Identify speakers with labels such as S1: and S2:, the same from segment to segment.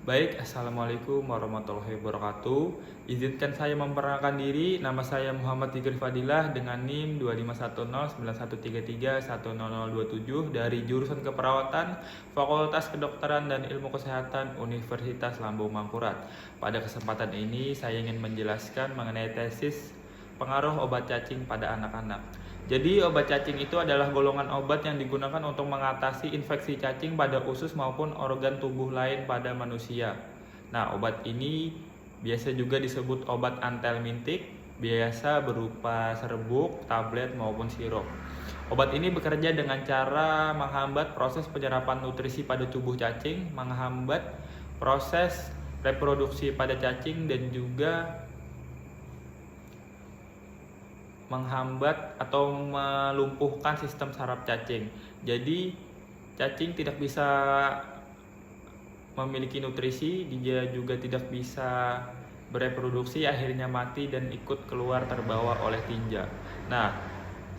S1: Baik, Assalamualaikum warahmatullahi wabarakatuh. Izinkan saya memperkenalkan diri. Nama saya Muhammad Tigri Fadilah dengan NIM 25109133100027 dari jurusan Keperawatan, Fakultas Kedokteran dan Ilmu Kesehatan Universitas Lambung Mangkurat. Pada kesempatan ini saya ingin menjelaskan mengenai tesis pengaruh obat cacing pada anak-anak. Jadi obat cacing itu adalah golongan obat yang digunakan untuk mengatasi infeksi cacing pada usus maupun organ tubuh lain pada manusia. Nah, obat ini biasa juga disebut obat antelmintik, biasa berupa serbuk, tablet maupun sirup. Obat ini bekerja dengan cara menghambat proses penyerapan nutrisi pada tubuh cacing, menghambat proses reproduksi pada cacing dan juga menghambat atau melumpuhkan sistem saraf cacing. Jadi cacing tidak bisa memiliki nutrisi, dia juga tidak bisa bereproduksi, akhirnya mati dan ikut keluar terbawa oleh tinja. Nah,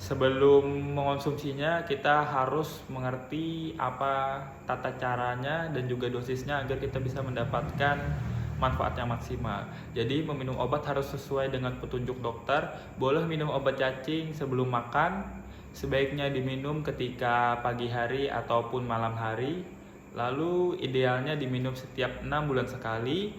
S1: sebelum mengonsumsinya kita harus mengerti apa tata caranya dan juga dosisnya agar kita bisa mendapatkan manfaat yang maksimal. Jadi meminum obat harus sesuai dengan petunjuk dokter. Boleh minum obat cacing sebelum makan, sebaiknya diminum ketika pagi hari ataupun malam hari. Lalu idealnya diminum setiap 6 bulan sekali.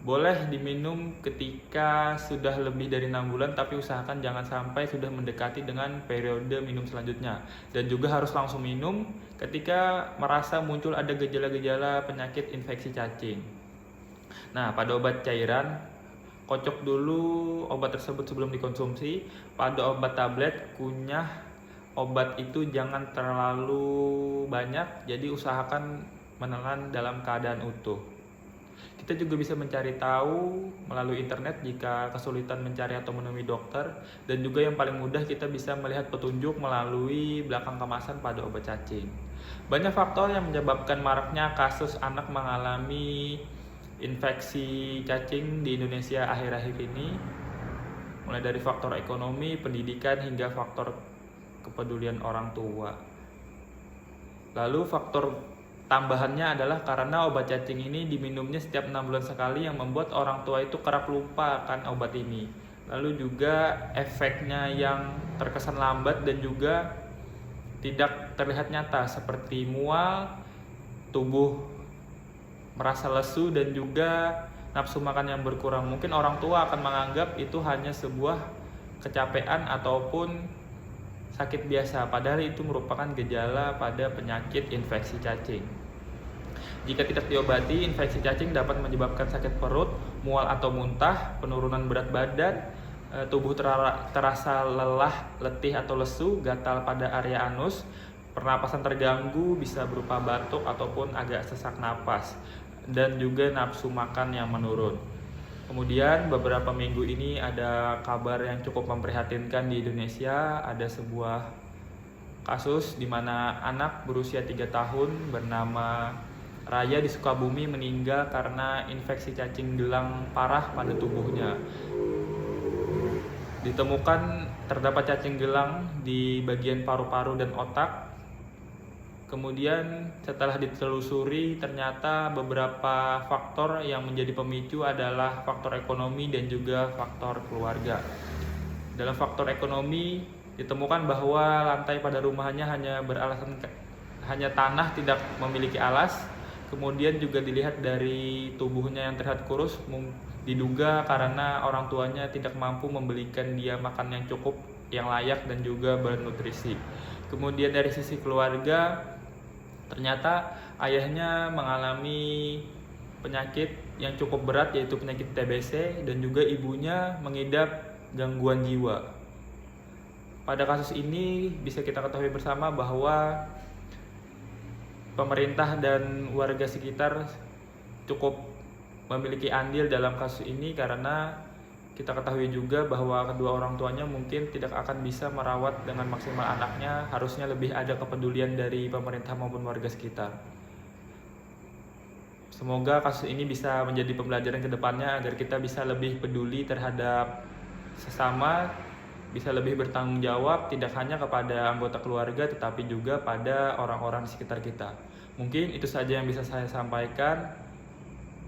S1: Boleh diminum ketika sudah lebih dari 6 bulan, tapi usahakan jangan sampai sudah mendekati dengan periode minum selanjutnya. Dan juga harus langsung minum ketika merasa muncul ada gejala-gejala penyakit infeksi cacing. Nah, pada obat cairan, kocok dulu obat tersebut sebelum dikonsumsi. Pada obat tablet, kunyah obat itu jangan terlalu banyak, jadi usahakan menelan dalam keadaan utuh. Kita juga bisa mencari tahu melalui internet jika kesulitan mencari atau menemui dokter, dan juga yang paling mudah kita bisa melihat petunjuk melalui belakang kemasan pada obat cacing. Banyak faktor yang menyebabkan maraknya kasus anak mengalami infeksi cacing di Indonesia akhir-akhir ini, mulai dari faktor ekonomi, pendidikan, hingga faktor kepedulian orang tua. Lalu faktor tambahannya adalah karena obat cacing ini diminumnya setiap 6 bulan sekali yang membuat orang tua itu kerap lupa akan obat ini. Lalu juga efeknya yang terkesan lambat dan juga tidak terlihat nyata seperti mual, tubuh merasa lesu dan juga nafsu makan yang berkurang. Mungkin orang tua akan menganggap itu hanya sebuah kecapean ataupun sakit biasa, padahal itu merupakan gejala pada penyakit infeksi cacing. Jika tidak diobati, infeksi cacing dapat menyebabkan sakit perut, mual atau muntah, penurunan berat badan, tubuh terasa lelah, letih atau lesu, gatal pada area anus, pernapasan terganggu, bisa berupa batuk ataupun agak sesak napas, dan juga nafsu makan yang menurun. Kemudian beberapa minggu ini ada kabar yang cukup memprihatinkan di Indonesia. Ada sebuah kasus di mana anak berusia 3 tahun bernama Raya di Sukabumi meninggal karena infeksi cacing gelang parah pada tubuhnya. Ditemukan terdapat cacing gelang di bagian paru-paru dan otak. Kemudian setelah ditelusuri ternyata beberapa faktor yang menjadi pemicu adalah faktor ekonomi dan juga faktor keluarga. Dalam faktor ekonomi ditemukan bahwa lantai pada rumahnya hanya tanah, tidak memiliki alas. Kemudian juga dilihat dari tubuhnya yang terlihat kurus, diduga karena orang tuanya tidak mampu membelikan dia makan yang cukup, yang layak dan juga bernutrisi. Kemudian dari sisi keluarga, ternyata ayahnya mengalami penyakit yang cukup berat, yaitu penyakit TBC, dan juga ibunya mengidap gangguan jiwa. Pada kasus ini bisa kita ketahui bersama bahwa pemerintah dan warga sekitar cukup memiliki andil dalam kasus ini, karena kita ketahui juga bahwa kedua orang tuanya mungkin tidak akan bisa merawat dengan maksimal anaknya. Harusnya lebih ada kepedulian dari pemerintah maupun warga sekitar. Semoga kasus ini bisa menjadi pembelajaran ke depannya agar kita bisa lebih peduli terhadap sesama, bisa lebih bertanggung jawab tidak hanya kepada anggota keluarga tetapi juga pada orang-orang di sekitar kita. Mungkin itu saja yang bisa saya sampaikan.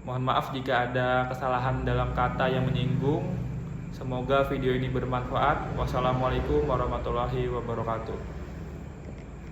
S1: Mohon maaf jika ada kesalahan dalam kata yang menyinggung. Semoga video ini bermanfaat. Wassalamualaikum warahmatullahi wabarakatuh.